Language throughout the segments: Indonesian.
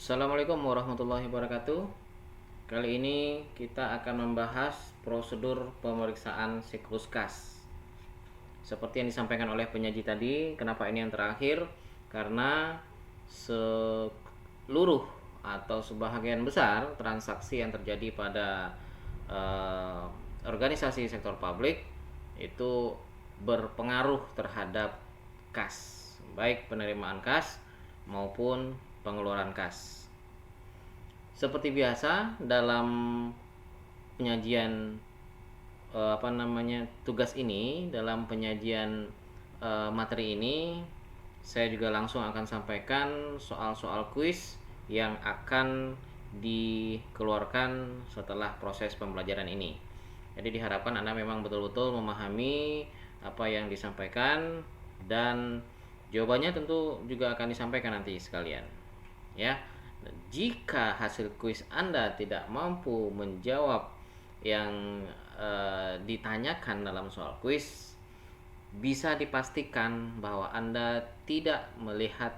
Assalamualaikum warahmatullahi wabarakatuh. Kali ini kita akan membahas prosedur pemeriksaan siklus kas. Seperti yang disampaikan oleh penyaji tadi, kenapa ini yang terakhir? Karena seluruh atau sebahagian besar transaksi yang terjadi pada organisasi sektor publik itu berpengaruh terhadap kas, baik penerimaan kas maupun pengeluaran kas. Seperti biasa dalam penyajian tugas ini, dalam penyajian materi ini, saya juga langsung akan sampaikan soal-soal kuis yang akan dikeluarkan setelah proses pembelajaran ini. Jadi diharapkan Anda memang betul-betul memahami apa yang disampaikan, dan jawabannya tentu juga akan disampaikan nanti sekalian. Ya, jika hasil kuis Anda tidak mampu menjawab yang ditanyakan dalam soal kuis, bisa dipastikan bahwa Anda tidak melihat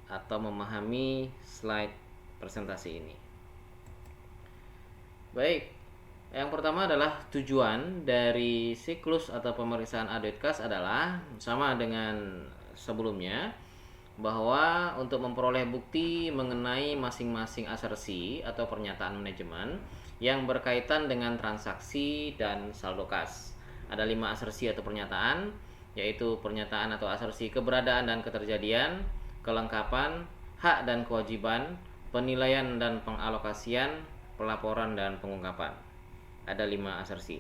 atau memahami slide presentasi ini. Baik, yang pertama adalah tujuan dari siklus atau pemeriksaan audit kas adalah sama dengan sebelumnya, bahwa untuk memperoleh bukti mengenai masing-masing asersi atau pernyataan manajemen yang berkaitan dengan transaksi dan saldo kas. Ada 5 asersi atau pernyataan, yaitu pernyataan atau asersi keberadaan dan keterjadian, kelengkapan, hak dan kewajiban, penilaian dan pengalokasian, pelaporan dan pengungkapan. Ada 5 asersi.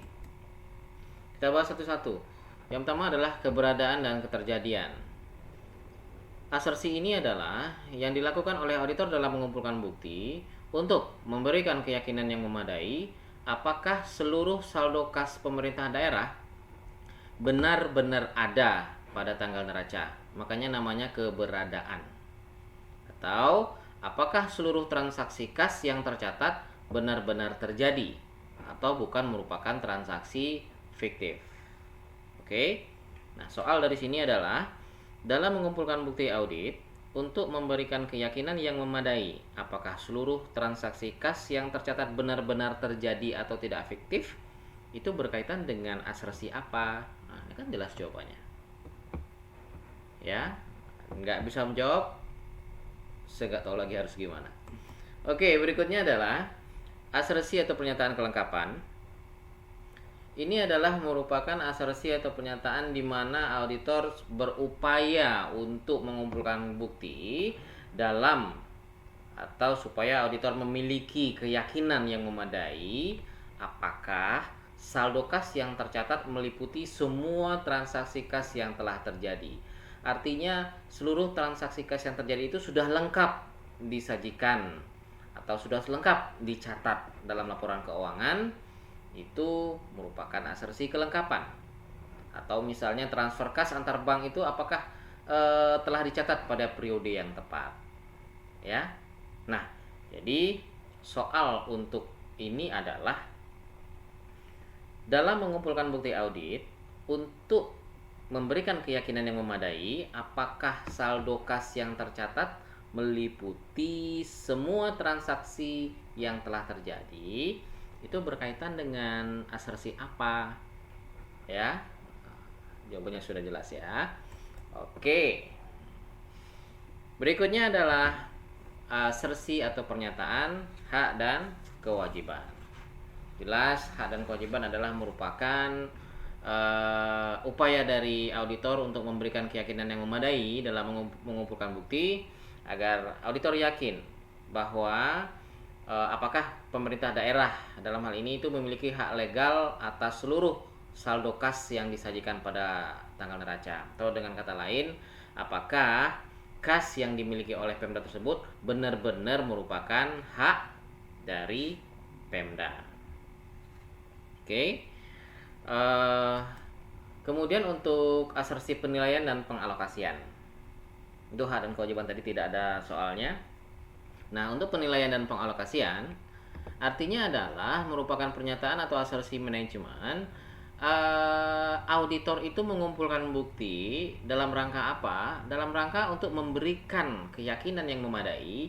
Kita bahas satu-satu. Yang pertama adalah keberadaan dan keterjadian. Asersi ini adalah yang dilakukan oleh auditor dalam mengumpulkan bukti untuk memberikan keyakinan yang memadai apakah seluruh saldo kas pemerintah daerah benar-benar ada pada tanggal neraca. Makanya namanya keberadaan. Atau apakah seluruh transaksi kas yang tercatat benar-benar terjadi atau bukan merupakan transaksi fiktif. Oke. Nah, soal dari sini adalah dalam mengumpulkan bukti audit untuk memberikan keyakinan yang memadai apakah seluruh transaksi kas yang tercatat benar-benar terjadi atau tidak fiktif, itu berkaitan dengan asersi apa? Nah, ini kan jelas jawabannya. Ya, nggak bisa menjawab, saya nggak tahu lagi harus gimana. Oke, berikutnya adalah asersi atau pernyataan kelengkapan. Ini adalah merupakan asersi atau pernyataan di mana auditor berupaya untuk mengumpulkan bukti dalam atau supaya auditor memiliki keyakinan yang memadai apakah saldo kas yang tercatat meliputi semua transaksi kas yang telah terjadi. Artinya seluruh transaksi kas yang terjadi itu sudah lengkap disajikan atau sudah lengkap dicatat dalam laporan keuangan. Itu merupakan asersi kelengkapan. Atau misalnya transfer kas antar bank itu apakah telah dicatat pada periode yang tepat, ya. Nah, jadi soal untuk ini adalah dalam mengumpulkan bukti audit untuk memberikan keyakinan yang memadai apakah saldo kas yang tercatat meliputi semua transaksi yang telah terjadi, itu berkaitan dengan asersi apa, ya. Jawabannya sudah jelas ya. Oke, berikutnya adalah asersi atau pernyataan hak dan kewajiban. Jelas, hak dan kewajiban adalah merupakan upaya dari auditor untuk memberikan keyakinan yang memadai dalam mengumpulkan bukti agar auditor yakin bahwa apakah pemerintah daerah dalam hal ini itu memiliki hak legal atas seluruh saldo kas yang disajikan pada tanggal neraca. Atau dengan kata lain, apakah kas yang dimiliki oleh Pemda tersebut benar-benar merupakan hak dari Pemda. Oke. Kemudian untuk asersi penilaian dan pengalokasian, itu hak dan kewajiban tadi tidak ada soalnya. Nah, untuk penilaian dan pengalokasian artinya adalah merupakan pernyataan atau asersi manajemen. Auditor itu mengumpulkan bukti dalam rangka apa? Dalam rangka untuk memberikan keyakinan yang memadai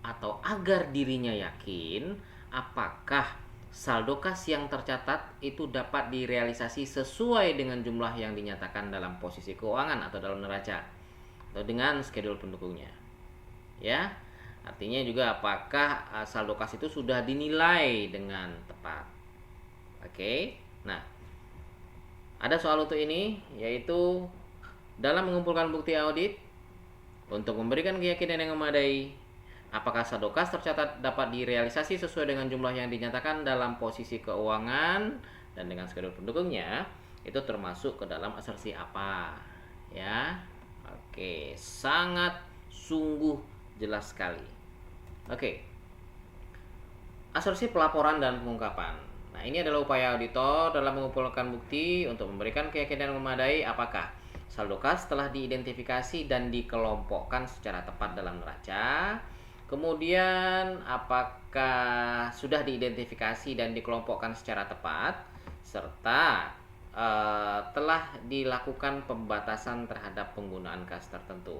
atau agar dirinya yakin apakah saldo kas yang tercatat itu dapat direalisasi sesuai dengan jumlah yang dinyatakan dalam posisi keuangan atau dalam neraca atau dengan schedule pendukungnya. Ya, artinya juga apakah saldo kas itu sudah dinilai dengan tepat. Oke. Nah, ada soal untuk ini, yaitu dalam mengumpulkan bukti audit untuk memberikan keyakinan yang memadai apakah saldo kas tercatat dapat direalisasi sesuai dengan jumlah yang dinyatakan dalam posisi keuangan dan dengan schedule pendukungnya, itu termasuk ke dalam asersi apa. Ya. Oke, sangat sungguh jelas sekali. Oke. Asersi pelaporan dan pengungkapan. Nah, ini adalah upaya auditor dalam mengumpulkan bukti untuk memberikan keyakinan yang memadai apakah saldo kas telah diidentifikasi dan dikelompokkan secara tepat dalam neraca. Kemudian, apakah sudah diidentifikasi dan dikelompokkan secara tepat, serta telah dilakukan pembatasan terhadap penggunaan kas tertentu.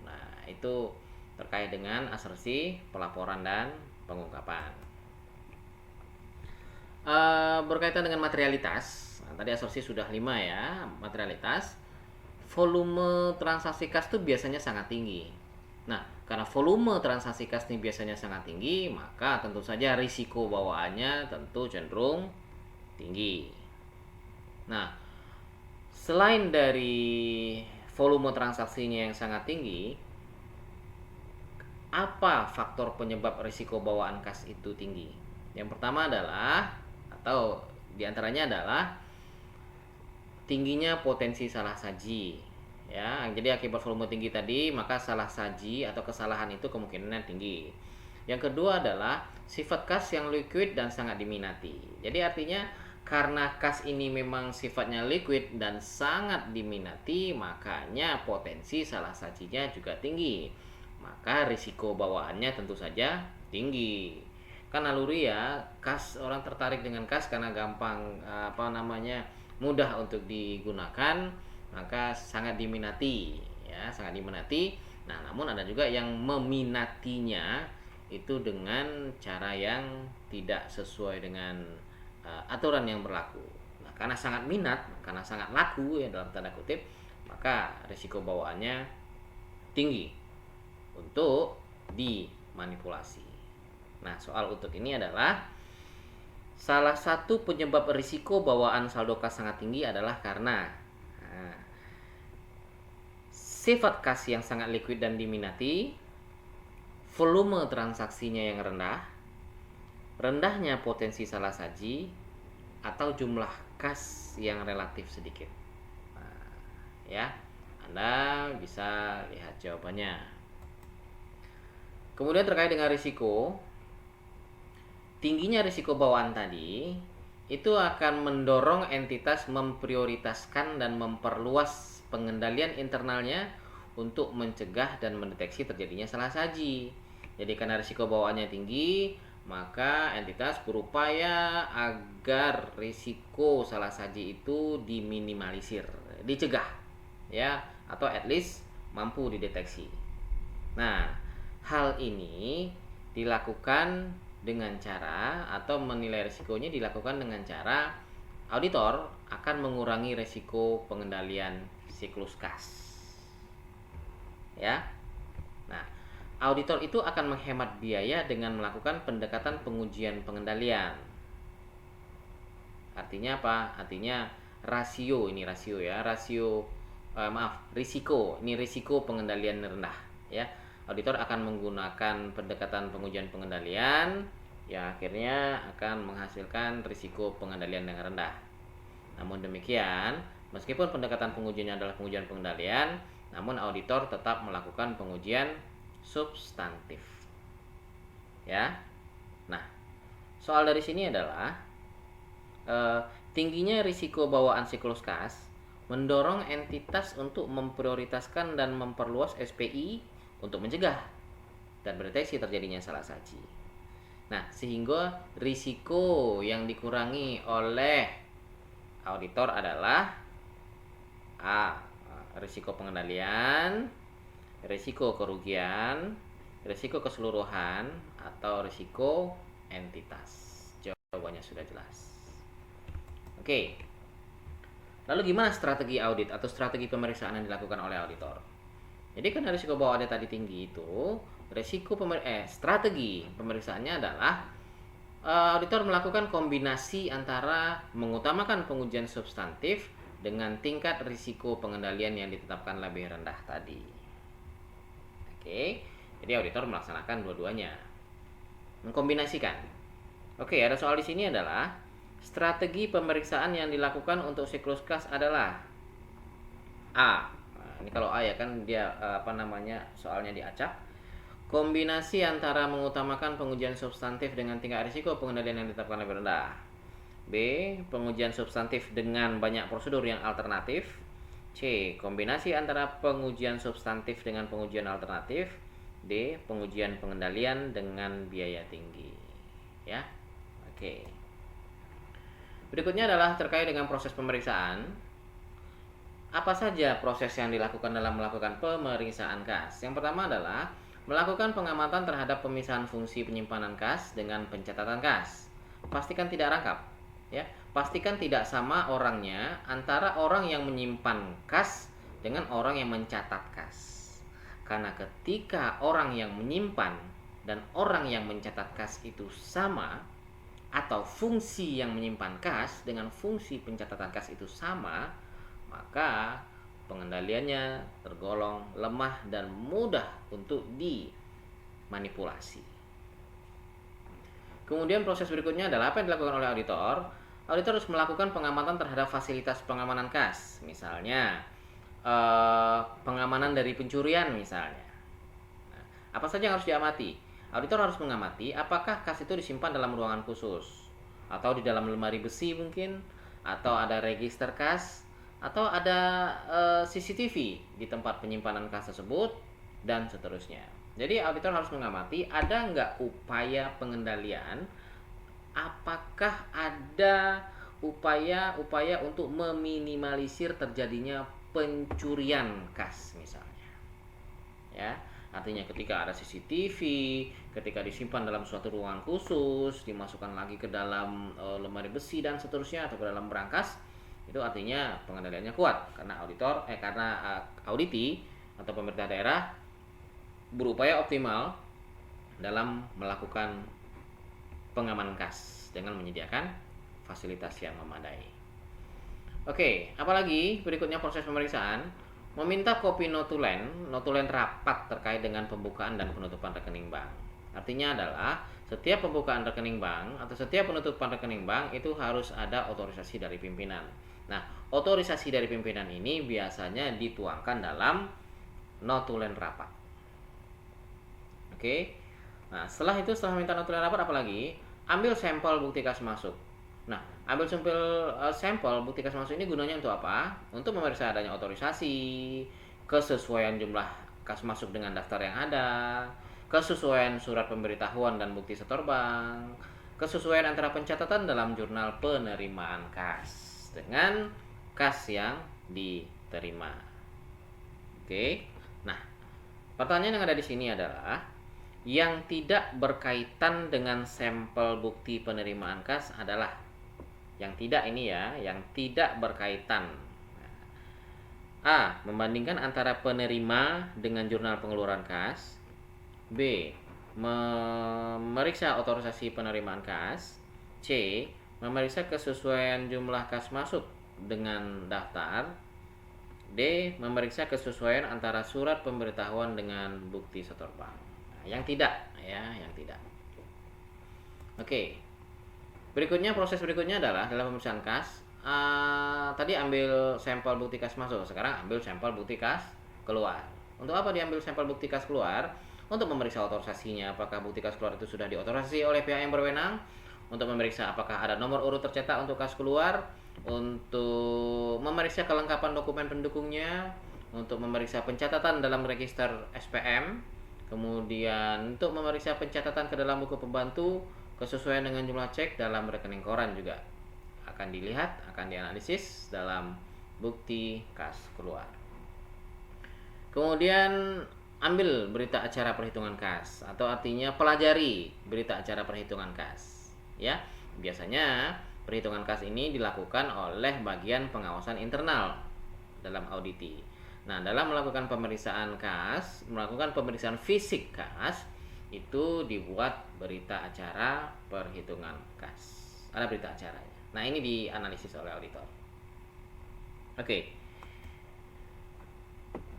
Nah, itu terkait dengan asersi pelaporan dan pengungkapan. Berkaitan dengan materialitas, nah, tadi asersi sudah 5 ya. Materialitas, volume transaksi kas itu biasanya sangat tinggi. Nah, karena volume transaksi kas ini biasanya sangat tinggi, maka tentu saja risiko bawaannya tentu cenderung tinggi. Nah, selain dari volume transaksinya yang sangat tinggi, apa faktor penyebab risiko bawaan kas itu tinggi? Yang pertama adalah, atau diantaranya adalah tingginya potensi salah saji. Ya, jadi akibat volume tinggi tadi, maka salah saji atau kesalahan itu kemungkinannya tinggi. Yang kedua adalah sifat kas yang liquid dan sangat diminati. Jadi artinya karena kas ini memang sifatnya liquid dan sangat diminati, makanya potensi salah sajinya juga tinggi. Maka risiko bawaannya tentu saja tinggi. Kan naluri ya, kas, orang tertarik dengan kas karena gampang mudah untuk digunakan, maka sangat diminati ya, sangat diminati. Nah, namun ada juga yang meminatinya itu dengan cara yang tidak sesuai dengan aturan yang berlaku. Nah, karena sangat minat, karena sangat laku ya dalam tanda kutip, maka risiko bawaannya tinggi untuk dimanipulasi. Nah, soal untuk ini adalah salah satu penyebab risiko bawaan saldo kas sangat tinggi adalah karena sifat kas yang sangat liquid dan diminati, volume transaksinya yang rendah, rendahnya potensi salah saji, atau jumlah kas yang relatif sedikit. Nah, ya, Anda bisa lihat jawabannya. Kemudian terkait dengan risiko, tingginya risiko bawaan tadi itu akan mendorong entitas memprioritaskan dan memperluas pengendalian internalnya untuk mencegah dan mendeteksi terjadinya salah saji. Jadi karena risiko bawaannya tinggi, maka entitas berupaya agar risiko salah saji itu diminimalisir, dicegah ya, atau at least mampu dideteksi. Nah, hal ini dilakukan dengan cara, atau menilai risikonya dilakukan dengan cara auditor akan mengurangi risiko pengendalian siklus kas. Ya. Nah, auditor itu akan menghemat biaya dengan melakukan pendekatan pengujian pengendalian. Artinya apa? Artinya risiko, ini risiko pengendalian rendah ya. Auditor akan menggunakan pendekatan pengujian pengendalian, ya akhirnya akan menghasilkan risiko pengendalian yang rendah. Namun demikian, meskipun pendekatan pengujiannya adalah pengujian pengendalian, namun auditor tetap melakukan pengujian substantif. Ya. Nah, soal dari sini adalah tingginya risiko bawaan siklus kas mendorong entitas untuk memprioritaskan dan memperluas SPI untuk mencegah dan mendeteksi terjadinya salah saji. Nah, sehingga risiko yang dikurangi oleh auditor adalah risiko pengendalian, risiko kerugian, risiko keseluruhan atau risiko entitas? Jawabannya sudah jelas. Oke. Lalu gimana strategi audit atau strategi pemeriksaan yang dilakukan oleh auditor? Jadi kan risiko bahwa audit tadi tinggi itu, strategi pemeriksaannya adalah auditor melakukan kombinasi antara mengutamakan pengujian substantif dengan tingkat risiko pengendalian yang ditetapkan lebih rendah tadi. Oke, jadi auditor melaksanakan dua-duanya, mengkombinasikan. Oke, ada soal di sini adalah strategi pemeriksaan yang dilakukan untuk siklus kas adalah A. Nah, ini kalau A ya kan dia soalnya diacak. Kombinasi antara mengutamakan pengujian substantif dengan tingkat risiko pengendalian yang ditetapkan lebih rendah. B. Pengujian substantif dengan banyak prosedur yang alternatif. C. Kombinasi antara pengujian substantif dengan pengujian alternatif. D. Pengujian pengendalian dengan biaya tinggi. Ya, oke. Berikutnya adalah terkait dengan proses pemeriksaan. Apa saja proses yang dilakukan dalam melakukan pemeriksaan kas? Yang pertama adalah melakukan pengamatan terhadap pemisahan fungsi penyimpanan kas dengan pencatatan kas. Pastikan tidak rangkap, ya. Pastikan tidak sama orangnya antara orang yang menyimpan kas dengan orang yang mencatat kas. Karena ketika orang yang menyimpan dan orang yang mencatat kas itu sama, atau fungsi yang menyimpan kas dengan fungsi pencatatan kas itu sama, maka pengendaliannya tergolong lemah dan mudah untuk dimanipulasi. Kemudian proses berikutnya adalah apa yang dilakukan oleh auditor. Auditor harus melakukan pengamatan terhadap fasilitas pengamanan kas, misalnya pengamanan dari pencurian misalnya. Nah, apa saja yang harus diamati? Auditor harus mengamati apakah kas itu disimpan dalam ruangan khusus, atau di dalam lemari besi mungkin, atau ada register kas, atau ada CCTV di tempat penyimpanan kas tersebut, dan seterusnya. Jadi auditor harus mengamati ada nggak upaya pengendalian, apakah ada upaya untuk meminimalisir terjadinya pencurian kas misalnya. Ya. Artinya ketika ada CCTV, ketika disimpan dalam suatu ruangan khusus, dimasukkan lagi ke dalam lemari besi dan seterusnya atau ke dalam brankas, itu artinya pengendaliannya kuat karena auditi atau pemerintah daerah berupaya optimal dalam melakukan pengamanan kas dengan menyediakan fasilitas yang memadai. Oke, apalagi berikutnya proses pemeriksaan. Meminta kopi notulen rapat terkait dengan pembukaan dan penutupan rekening bank. Artinya adalah setiap pembukaan rekening bank atau setiap penutupan rekening bank itu harus ada otorisasi dari pimpinan. Nah, otorisasi dari pimpinan ini biasanya dituangkan dalam notulen rapat. Oke. Nah, setelah minta notulen rapat apalagi? Ambil sampel bukti kas masuk. Nah, ambil sampel bukti kas masuk ini gunanya untuk apa? Untuk memeriksa adanya otorisasi, kesesuaian jumlah kas masuk dengan daftar yang ada, kesesuaian surat pemberitahuan dan bukti setor bank, kesesuaian antara pencatatan dalam jurnal penerimaan kas dengan kas yang diterima. Oke. Nah, pertanyaan yang ada di sini adalah yang tidak berkaitan dengan sampel bukti penerimaan kas adalah yang tidak berkaitan. A. Membandingkan antara penerima dengan jurnal pengeluaran kas. B. Memeriksa otorisasi penerimaan kas. C. Memeriksa kesesuaian jumlah kas masuk dengan daftar. D. Memeriksa kesesuaian antara surat pemberitahuan dengan bukti setor bank. Yang tidak. Oke. Proses berikutnya adalah dalam pemeriksaan kas. Tadi ambil sampel bukti kas masuk, sekarang ambil sampel bukti kas keluar. Untuk apa diambil sampel bukti kas keluar? Untuk memeriksa otorisasinya, apakah bukti kas keluar itu sudah diotorisasi oleh pihak yang berwenang. Untuk memeriksa apakah ada nomor urut tercetak untuk kas keluar. Untuk memeriksa kelengkapan dokumen pendukungnya. Untuk memeriksa pencatatan dalam register SPM. Kemudian untuk memeriksa pencatatan ke dalam buku pembantu, kesesuaian dengan jumlah cek dalam rekening koran juga akan dilihat, akan dianalisis dalam bukti kas keluar. Kemudian ambil berita acara perhitungan kas, atau artinya pelajari berita acara perhitungan kas. Ya, biasanya perhitungan kas ini dilakukan oleh bagian pengawasan internal dalam auditi. Nah, dalam melakukan pemeriksaan kas, melakukan pemeriksaan fisik kas, itu dibuat berita acara perhitungan kas. Ada berita acaranya. Nah, ini dianalisis oleh auditor. Oke.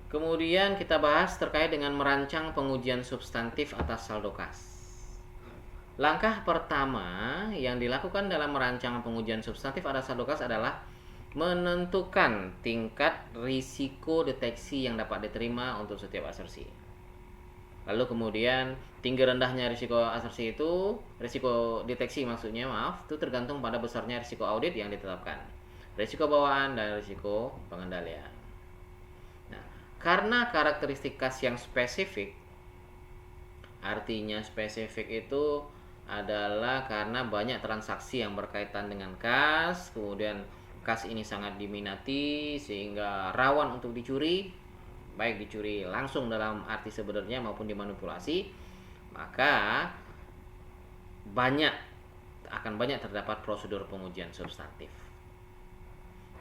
Kemudian kita bahas terkait dengan merancang pengujian substantif atas saldo kas. Langkah pertama yang dilakukan dalam merancang pengujian substantif atas saldo kas adalah menentukan tingkat risiko deteksi yang dapat diterima untuk setiap asersi. Lalu kemudian tinggi rendahnya risiko asersi itu, risiko deteksi maksudnya, itu tergantung pada besarnya risiko audit yang ditetapkan, risiko bawaan dan risiko pengendalian. Nah, karena karakteristik kas yang spesifik, artinya spesifik itu adalah karena banyak transaksi yang berkaitan dengan kas, kemudian kas ini sangat diminati sehingga rawan untuk dicuri, baik dicuri langsung dalam arti sebenarnya maupun dimanipulasi, maka akan banyak terdapat prosedur pengujian substantif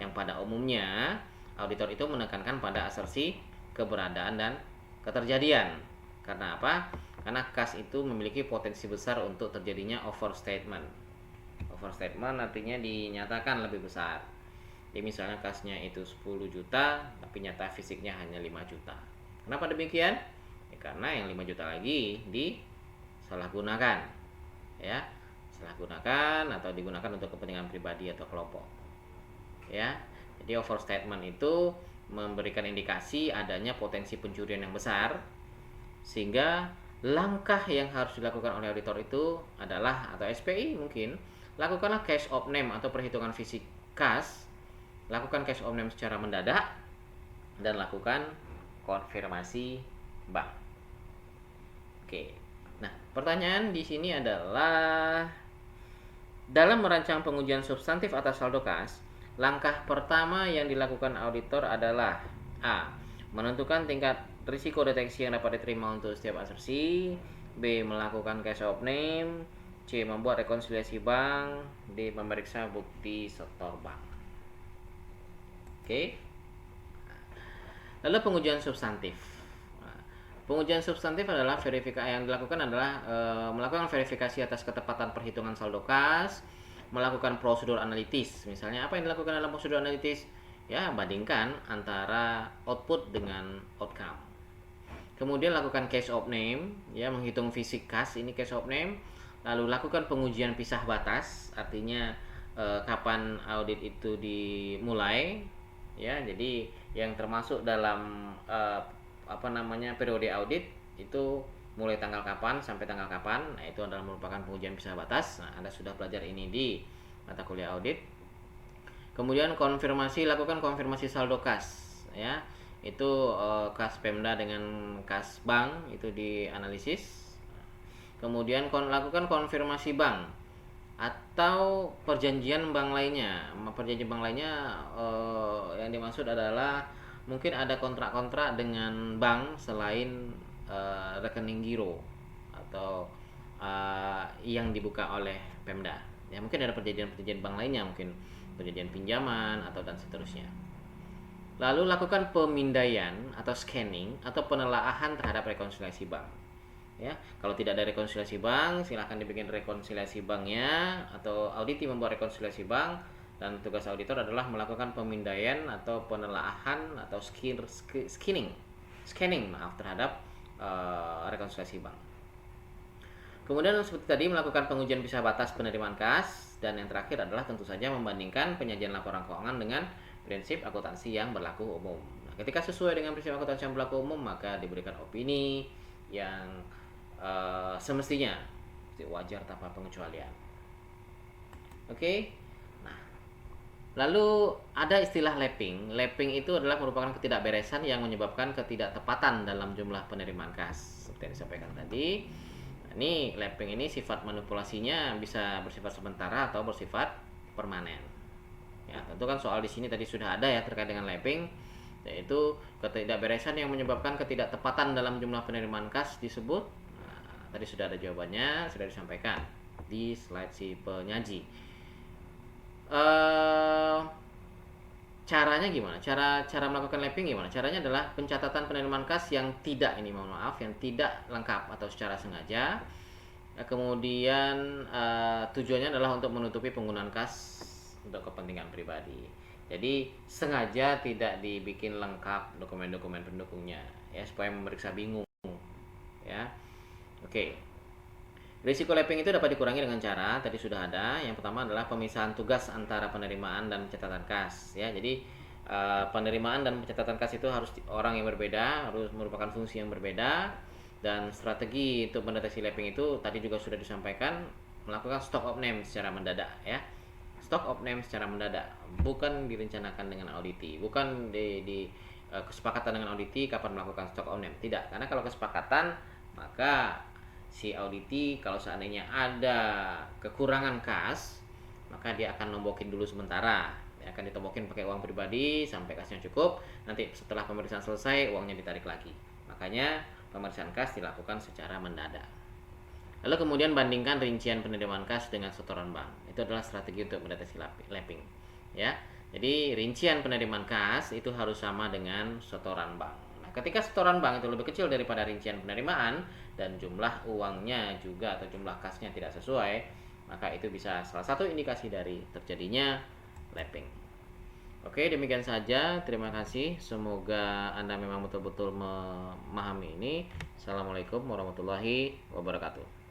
yang pada umumnya auditor itu menekankan pada asersi keberadaan dan keterjadian. Karena apa? Karena kas itu memiliki potensi besar untuk terjadinya overstatement. Overstatement artinya dinyatakan lebih besar. Jadi misalnya kasnya itu 10 juta, tapi nyata fisiknya hanya 5 juta. Kenapa demikian? Ya, karena yang 5 juta lagi disalahgunakan. Ya, salahgunakan atau digunakan untuk kepentingan pribadi atau kelompok. Ya, jadi overstatement itu memberikan indikasi adanya potensi pencurian yang besar, sehingga langkah yang harus dilakukan oleh auditor itu adalah, atau SPI mungkin, lakukanlah cash of name atau perhitungan fisik kas, lakukan cash of name secara mendadak, dan lakukan konfirmasi bank. Oke. Nah, pertanyaan di sini adalah dalam merancang pengujian substantif atas saldo kas, langkah pertama yang dilakukan auditor adalah A. Menentukan tingkat risiko deteksi yang dapat diterima untuk setiap asersi. B. Melakukan cash of name. C. Membuat rekonsiliasi bank. D. Memeriksa bukti setor bank. Oke. Lalu pengujian substantif. Pengujian substantif adalah yang dilakukan adalah melakukan verifikasi atas ketepatan perhitungan saldo kas, melakukan prosedur analitis. Misalnya apa yang dilakukan dalam prosedur analitis? Ya, bandingkan antara output dengan outcome. Kemudian lakukan cash of name, ya, menghitung fisik kas, ini cash of name. Lalu lakukan pengujian pisah batas, artinya kapan audit itu dimulai, ya. Jadi yang termasuk dalam periode audit itu mulai tanggal kapan sampai tanggal kapan. Nah, itu adalah merupakan pengujian pisah batas. Nah, Anda sudah belajar ini di mata kuliah audit. Kemudian lakukan konfirmasi saldo kas, ya. Itu kas Pemda dengan kas bank itu dianalisis. Kemudian lakukan konfirmasi bank atau perjanjian bank lainnya. Perjanjian bank lainnya yang dimaksud adalah mungkin ada kontrak-kontrak dengan bank selain rekening giro atau yang dibuka oleh Pemda. Ya, mungkin ada perjanjian bank lainnya, mungkin perjanjian pinjaman atau dan seterusnya. Lalu lakukan pemindaian atau scanning atau penelaahan terhadap rekonsiliasi bank. Ya, kalau tidak ada rekonsiliasi bank, silahkan dibikin rekonsiliasi banknya, atau auditi membuat rekonsiliasi bank, dan tugas auditor adalah melakukan pemindaian atau penelaahan atau scanning terhadap rekonsiliasi bank. Kemudian seperti tadi melakukan pengujian pisah batas penerimaan kas, dan yang terakhir adalah tentu saja membandingkan penyajian laporan keuangan dengan prinsip akuntansi yang berlaku umum. Nah, ketika sesuai dengan prinsip akuntansi yang berlaku umum, maka diberikan opini yang semestinya wajar tanpa pengecualian. Oke. Nah, lalu ada istilah lapping. Lapping itu adalah merupakan ketidakberesan yang menyebabkan ketidaktepatan dalam jumlah penerimaan kas, seperti yang disampaikan tadi. Nah, ini lapping ini sifat manipulasinya bisa bersifat sementara atau bersifat permanen. Ya, tentu kan soal di sini tadi sudah ada ya terkait dengan lapping. yaitu ketidakberesan yang menyebabkan ketidaktepatan dalam jumlah penerimaan kas disebut. Nah, tadi sudah ada jawabannya, sudah disampaikan di slide si penyaji. Caranya gimana? Cara melakukan lapping gimana? Caranya adalah pencatatan penerimaan kas yang tidak, ini mohon maaf, yang tidak lengkap atau secara sengaja. Kemudian tujuannya adalah untuk menutupi penggunaan kas untuk kepentingan pribadi. Jadi sengaja tidak dibikin lengkap dokumen-dokumen pendukungnya, ya, supaya memeriksa bingung, ya. Oke. Risiko lapping itu dapat dikurangi dengan cara tadi sudah ada. Yang pertama adalah pemisahan tugas antara penerimaan dan pencatatan kas, ya. Jadi penerimaan dan pencatatan kas itu harus orang yang berbeda, harus merupakan fungsi yang berbeda. Dan strategi untuk mendeteksi lapping itu tadi juga sudah disampaikan, melakukan stock of name secara mendadak, ya. Stock of name secara mendadak, bukan direncanakan dengan auditi, bukan di kesepakatan dengan auditi kapan melakukan stock of name, tidak. Karena kalau kesepakatan, maka si auditi kalau seandainya ada kekurangan kas, maka dia akan nombokin dulu sementara, akan ditombokin pakai uang pribadi sampai kasnya cukup. Nanti setelah pemeriksaan selesai, uangnya ditarik lagi. Makanya pemeriksaan kas dilakukan secara mendadak. Lalu kemudian bandingkan rincian penerimaan kas dengan setoran bank. Itu adalah strategi untuk mendeteksi lapping, ya. Jadi rincian penerimaan kas itu harus sama dengan setoran bank. Nah, ketika setoran bank itu lebih kecil daripada rincian penerimaan dan jumlah uangnya juga atau jumlah kasnya tidak sesuai, maka itu bisa salah satu indikasi dari terjadinya lapping. Oke, demikian saja. Terima kasih. Semoga Anda memang betul-betul memahami ini. Assalamualaikum warahmatullahi wabarakatuh.